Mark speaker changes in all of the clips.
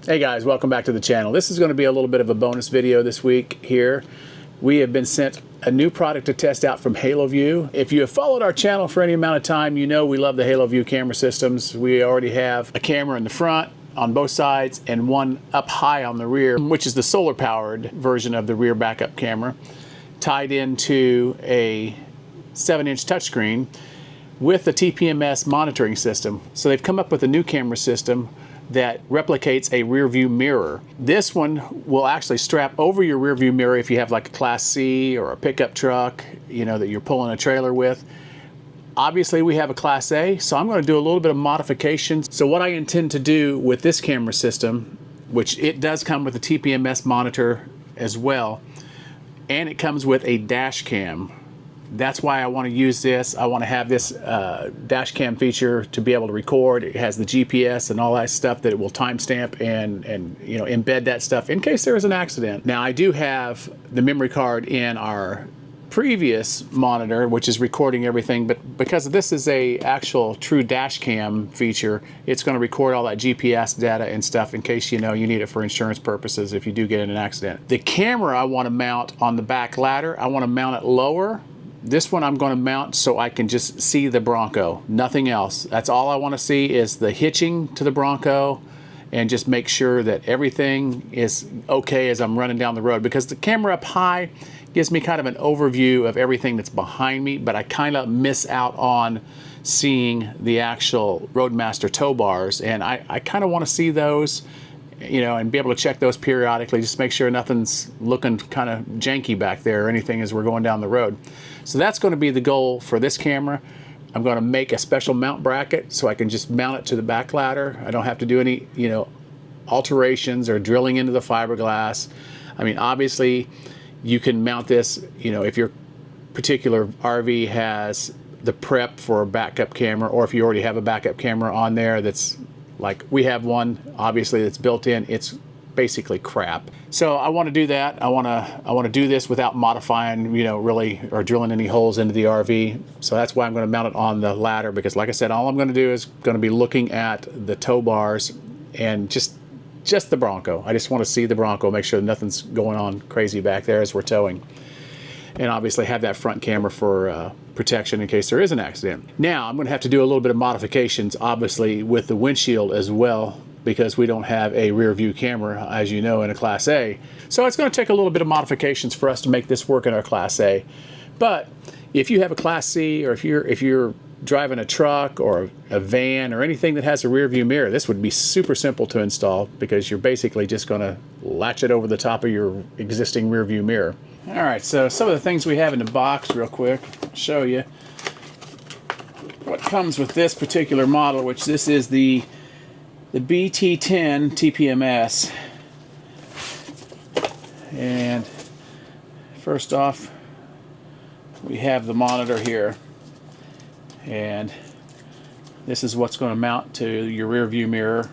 Speaker 1: Hey guys, welcome back to the channel. This is going to be a little bit of a bonus video this week here. We have been sent a new product to test out from Haloview. If you have followed our channel for any amount of time, you know we love the Haloview camera systems. We already have a camera in the front on both sides and one up high on the rear, which is the solar powered version of the rear backup camera, tied into a 7-inch touchscreen with a TPMS monitoring system. So they've come up with a new camera system that replicates a rear view mirror. This one will actually strap over your rear view mirror if you have like a Class C or a pickup truck, you know, that you're pulling a trailer with. Obviously we have a Class A, so I'm going to do a little bit of modifications. So what I intend to do with this camera system, which it does come with a TPMS monitor as well, and it comes with a dash cam. That's why I want to use this. I want to have this dash cam feature to be able to record. It has the GPS and all that stuff that it will timestamp and you know, embed that stuff in case there is an accident. Now I do have the memory card in our previous monitor, which is recording everything, but because this is a actual true dash cam feature, it's going to record all that GPS data and stuff in case you know you need it for insurance purposes if you do get in an accident. The camera I want to mount on the back ladder. I want to mount it lower. This one I'm going to mount so I can just see the Bronco, nothing else. That's all I want to see is the hitching to the Bronco, and just make sure that everything is okay as I'm running down the road, because the camera up high gives me kind of an overview of everything that's behind me, but I kind of miss out on seeing the actual Roadmaster tow bars, and I kind of want to see those, you know, and be able to check those periodically, just make sure nothing's looking kind of janky back there or anything as we're going down the road. So that's going to be the goal for this camera. I'm going to make a special mount bracket so I can just mount it to the back ladder. I don't have to do any, you know, alterations or drilling into the fiberglass. I mean, obviously you can mount this, you know, if your particular RV has the prep for a backup camera, or if you already have a backup camera on there that's like we have one, obviously, that's built in. It's basically crap. So I want to do that. I want to do this without modifying, you know, really, or drilling any holes into the RV. So that's why I'm going to mount it on the ladder, because like I said, all I'm going to do is going to be looking at the tow bars and just the Bronco. I just want to see the Bronco, make sure that nothing's going on crazy back there as we're towing. And obviously have that front camera for protection in case there is an accident. Now I'm going to have to do a little bit of modifications, obviously, with the windshield as well, because we don't have a rear view camera, as you know, in a Class A. So it's going to take a little bit of modifications for us to make this work in our Class A. But if you have a Class C, or if you're driving a truck or a van or anything that has a rear view mirror, this would be super simple to install, because you're basically just going to latch it over the top of your existing rear view mirror. All right, so some of the things we have in the box real quick, I'll show you what comes with this particular model, which this is the BT10 TPMS. And first off, we have the monitor here, and this is what's going to mount to your rear view mirror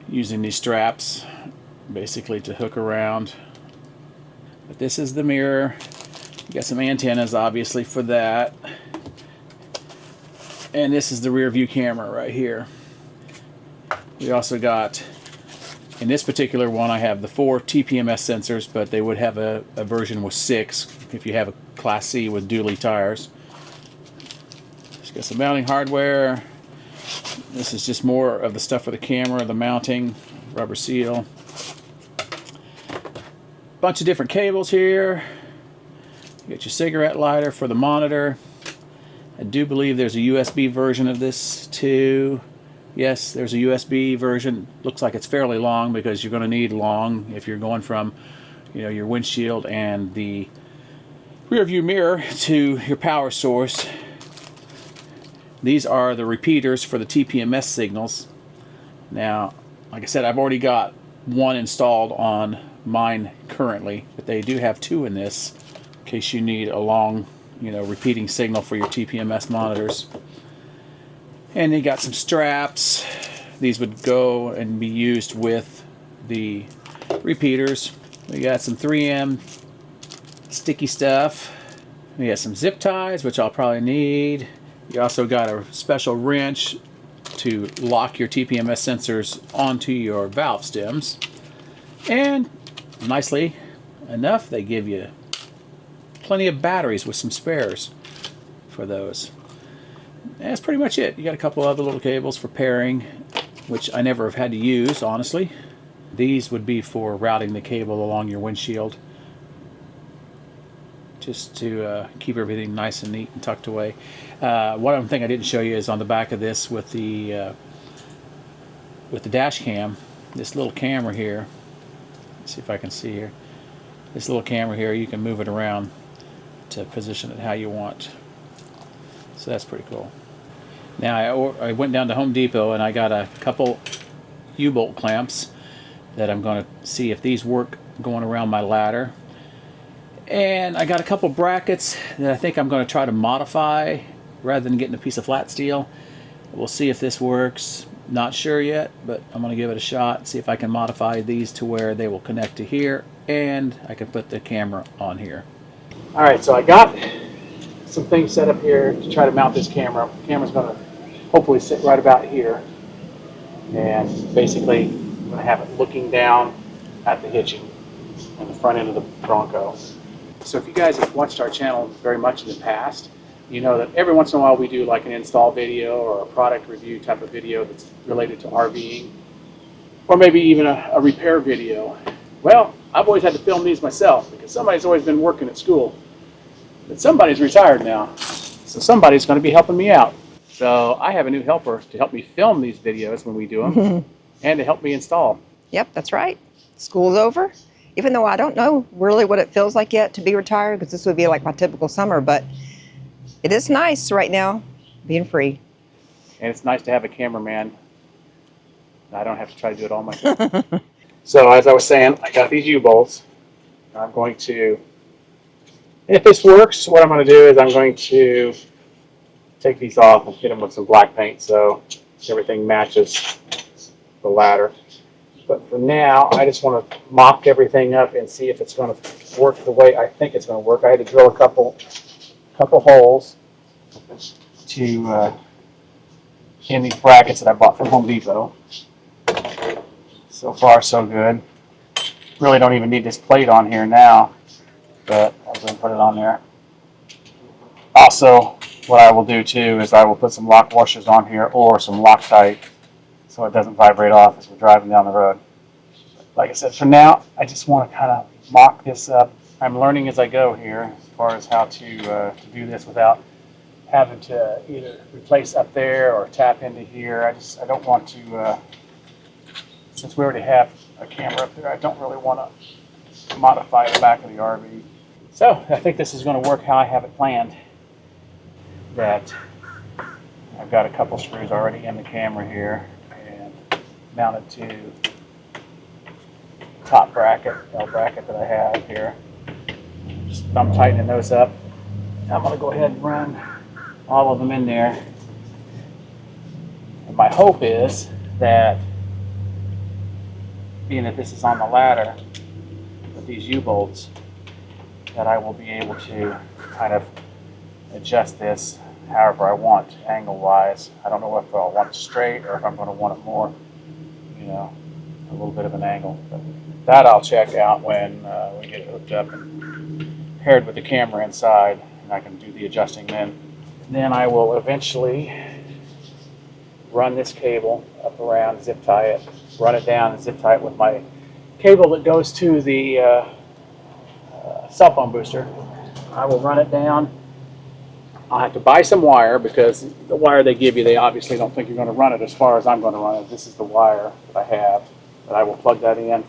Speaker 1: using these straps basically to hook around. But this is the mirror. You got some antennas obviously for that, and this is the rear view camera right here. We also got, in this particular one, I have the 4 TPMS sensors, but they would have a version with 6 if you have a Class C with dually tires. Just got some mounting hardware. This is just more of the stuff for the camera, the mounting, rubber seal. Bunch of different cables here. You got your cigarette lighter for the monitor. I do believe there's a USB version of this too. Yes, there's a USB version. Looks like it's fairly long, because you're going to need long if you're going from, you know, your windshield and the rear view mirror to your power source. These are the repeaters for the TPMS signals. Now, like I said, I've already got one installed on mine currently, but they do have 2 in this in case you need a long, you know, repeating signal for your TPMS monitors. And they got some straps. These would go and be used with the repeaters. We got some 3M sticky stuff. We got some zip ties, which I'll probably need. You also got a special wrench to lock your TPMS sensors onto your valve stems. And nicely enough, they give you plenty of batteries with some spares for those. And that's pretty much it. You got a couple other little cables for pairing, which I never have had to use, honestly. These would be for routing the cable along your windshield, just to keep everything nice and neat and tucked away. One thing I didn't show you is on the back of this with the dash cam, this little camera here. Let's see if I can see here. This little camera here, you can move it around to position it how you want. So that's pretty cool. Now I went down to Home Depot and I got a couple U-bolt clamps that I'm going to see if these work going around my ladder. And I got a couple brackets that I think I'm going to try to modify rather than getting a piece of flat steel. We'll see if this works. Not sure yet, but I'm going to give it a shot, see if I can modify these to where they will connect to here and I can put the camera on here. Alright, so I got some things set up here to try to mount this camera. The camera's going to hopefully sit right about here, and basically I'm going to have it looking down at the hitching on the front end of the Bronco. So if you guys have watched our channel very much in the past, you know that every once in a while we do like an install video or a product review type of video that's related to RVing, or maybe even a repair video. Well, I've always had to film these myself because somebody's always been working at school, but somebody's retired now, so somebody's going to be helping me out. So I have a new helper to help me film these videos when we do them and to help me install.
Speaker 2: Yep, that's right. School's over. Even though I don't know really what it feels like yet to be retired, because this would be like my typical summer, but it is nice right now being free.
Speaker 1: And it's nice to have a cameraman. I don't have to try to do it all myself. So as I was saying, I got these U-bolts. I'm going to, if this works, what I'm going to do is I'm going to take these off and hit them with some black paint so everything matches the ladder. But for now, I just want to mock everything up and see if it's going to work the way I think it's going to work. I had to drill a couple holes to in these brackets that I bought from Home Depot. So far, so good. Really don't even need this plate on here now, but I'm going to put it on there. Also, what I will do too is I will put some lock washers on here or some Loctite so it doesn't vibrate off as we're driving down the road. Like I said, for now, I just want to kind of mock this up. I'm learning as I go here as far as how to do this without having to either replace up there or tap into here. I don't want to, since we already have a camera up there, I don't really want to modify the back of the RV. So I think this is going to work how I have it planned. That I've got a couple screws already in the camera here and mounted to the top bracket, L bracket that I have here. Just thumb tightening those up. I'm going to go ahead and run all of them in there. And my hope is that, being that this is on the ladder with these U-bolts, that I will be able to kind of adjust this however I want, angle-wise. I don't know if I'll want it straight or if I'm going to want it more, you know, a little bit of an angle. But that I'll check out when we get it hooked up and paired with the camera inside, and I can do the adjusting then. And then I will eventually run this cable up around, zip tie it, run it down and zip tie it with my cable that goes to the cell phone booster. I will run it down. I'll have to buy some wire because the wire they give you, they obviously don't think you're going to run it as far as I'm going to run it. This is the wire that I have, but I will plug that in.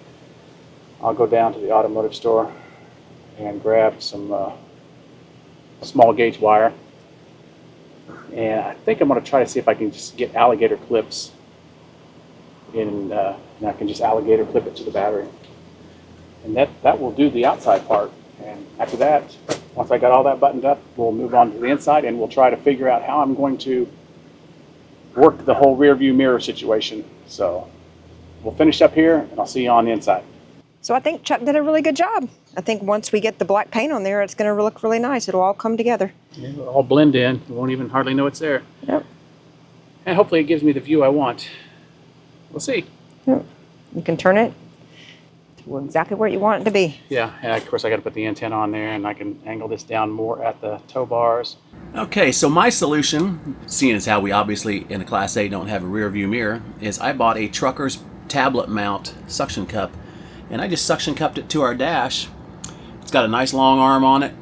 Speaker 1: I'll go down to the automotive store and grab some small gauge wire. And I think I'm going to try to see if I can just get alligator clips in, and I can just alligator clip it to the battery. And that will do the outside part. And after that, once I got all that buttoned up, we'll move on to the inside and we'll try to figure out how I'm going to work the whole rear view mirror situation. So we'll finish up here and I'll see you on the inside.
Speaker 2: So I think Chuck did a really good job. I think once we get the black paint on there, it's going to look really nice. It'll all come together.
Speaker 1: It'll all blend in. You won't even hardly know it's there.
Speaker 2: Yep.
Speaker 1: and hopefully it gives me the view I want. We'll see.
Speaker 2: Yep. You can turn it to exactly where you want it to be.
Speaker 1: Yeah, and of course I got to put the antenna on there, and I can angle this down more at the tow bars. Okay, so my solution, seeing as how we obviously in a Class A don't have a rear view mirror, is I bought a trucker's tablet mount suction cup, and I just suction cupped it to our dash. It's got a nice long arm on it,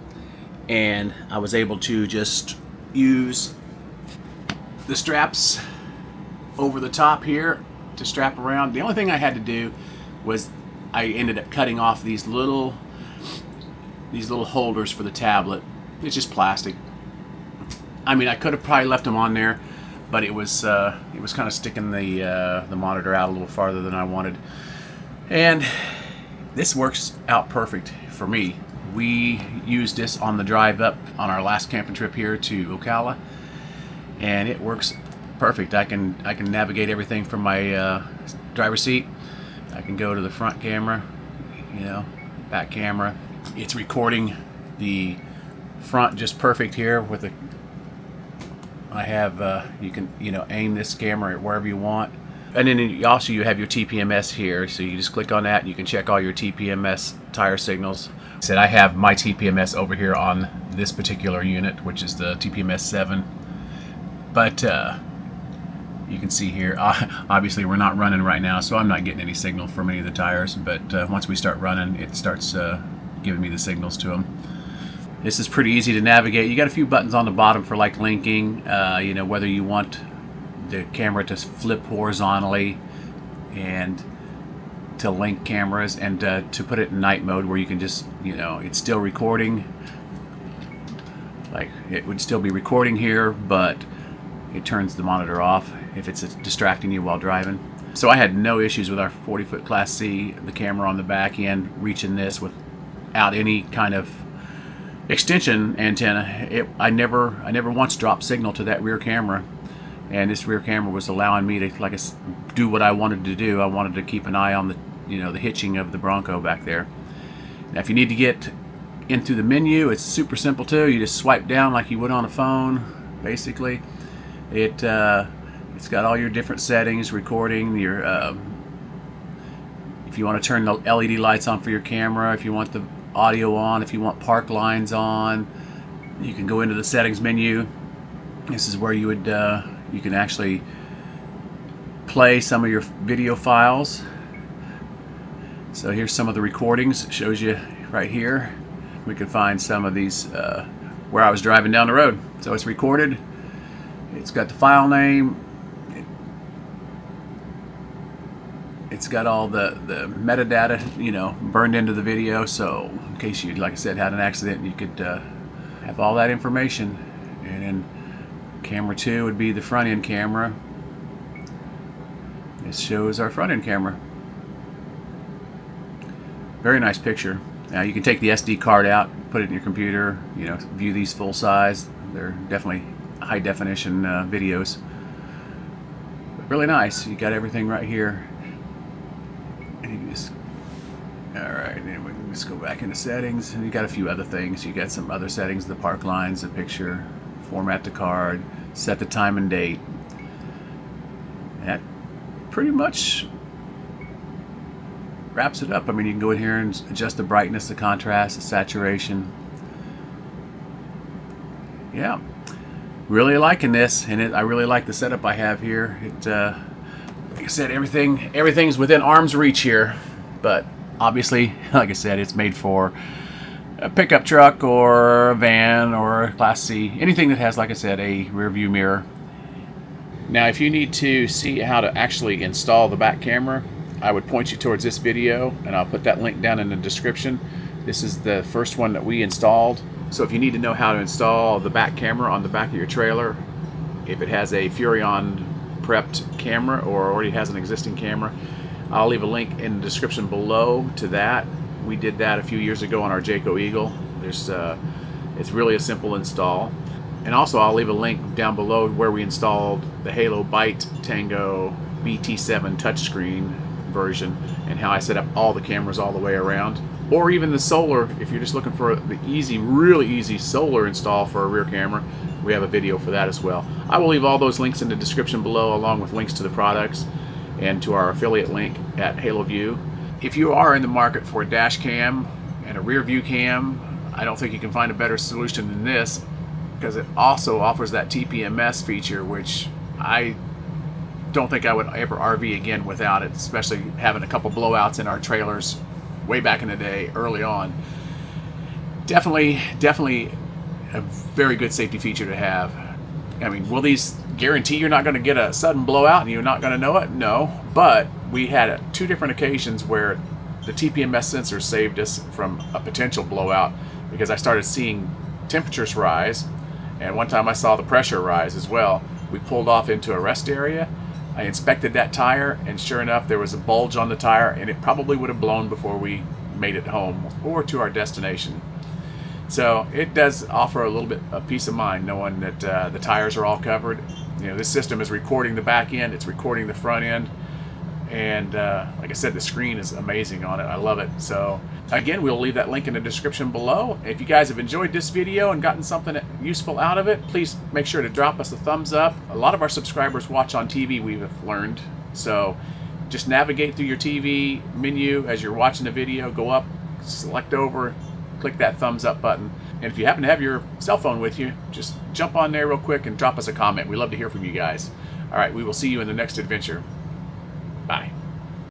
Speaker 1: and I was able to just use the straps over the top here to strap around. The only thing I had to do was I ended up cutting off these little holders for the tablet. It's just plastic. I mean, I could have probably left them on there, but it was kind of sticking the monitor out a little farther than I wanted. And this works out perfect for me. We used this on the drive up on our last camping trip here to Ocala, and it works perfect. I can navigate everything from my driver's seat. I can go to the front camera, you know, back camera. It's recording the front just perfect here with the. I have you can aim this camera at wherever you want, and then you have your TPMS here, so you just click on that and you can check all your TPMS tire signals. I said I have my TPMS over here on this particular unit, which is the TPMS 7, but you can see here, obviously we're not running right now, so I'm not getting any signal from any of the tires, but once we start running, it starts giving me the signals to them. This is pretty easy to navigate. You got a few buttons on the bottom for like linking, whether you want the camera to flip horizontally and to link cameras, and to put it in night mode where you can just, it's still recording. Like it would still be recording here, but it turns the monitor off if it's distracting you while driving. So I had no issues with our 40-foot Class C, the camera on the back end, reaching this without any kind of extension antenna. I never once dropped signal to that rear camera, and this rear camera was allowing me to do what I wanted to do. I wanted to keep an eye on the the hitching of the Bronco back there. Now if you need to get into the menu, it's super simple too. You just swipe down like you would on a phone, basically. It's got all your different settings, recording, your if you want to turn the LED lights on for your camera, if you want the audio on, if you want park lines on, you can go into the settings menu. This is where you would you can actually play some of your video files. So here's some of the recordings. It shows you right here. We can find some of these where I was driving down the road. So it's recorded. It's got the file name. It's got all the metadata, burned into the video. So in case you, like I said, had an accident, you could have all that information. And then camera 2 would be the front end camera. This shows our front end camera. Very nice picture. Now you can take the SD card out, put it in your computer, view these full size. They're definitely high definition videos. But really nice. You got everything right here. And you can just, alright, and we can just go back into settings, and you got a few other things. You got some other settings, the park lines, the picture, format the card, set the time and date. That pretty much wraps it up. I mean, you can go in here and adjust the brightness, the contrast, the saturation. Yeah, really liking this, and I really like the setup I have here. It, like I said, everything's within arm's reach here, but obviously, like I said, it's made for a pickup truck or a van or a Class C, anything that has, like I said, a rear view mirror. Now, if you need to see how to actually install the back camera, I would point you towards this video, and I'll put that link down in the description. This is the first one that we installed. So if you need to know how to install the back camera on the back of your trailer, if it has a Furrion prepped camera or already has an existing camera, I'll leave a link in the description below to that. We did that a few years ago on our Jayco Eagle. It's really a simple install. And also I'll leave a link down below where we installed the Haloview BT10 BT10 touchscreen version, and how I set up all the cameras all the way around. Or even the solar, if you're just looking for the really easy solar install for a rear camera, we have a video for that as well. I will leave all those links in the description below, along with links to the products and to our affiliate link at Haloview. If you are in the market for a dash cam and a rear view cam, I don't think you can find a better solution than this, because it also offers that TPMS feature, which I don't think I would ever RV again without it, especially having a couple blowouts in our trailers way back in the day, early on. Definitely a very good safety feature to have. I mean, will these guarantee you're not going to get a sudden blowout and you're not going to know it? No, but we had two different occasions where the TPMS sensor saved us from a potential blowout, because I started seeing temperatures rise, and one time I saw the pressure rise as well. We pulled off into a rest area. I inspected that tire, and sure enough, there was a bulge on the tire, and it probably would have blown before we made it home or to our destination. So it does offer a little bit of peace of mind knowing that the tires are all covered. You know, this system is recording the back end, it's recording the front end, and like I said, the screen is amazing on it. I love it. So again, we'll leave that link in the description below. If you guys have enjoyed this video and gotten something useful out of it, please make sure to drop us a thumbs up. A lot of our subscribers watch on TV, we've learned. So just navigate through your TV menu as you're watching the video, go up, select over, click that thumbs up button. And if you happen to have your cell phone with you, just jump on there real quick and drop us a comment. We love to hear from you guys. All right, we will see you in the next adventure. Bye.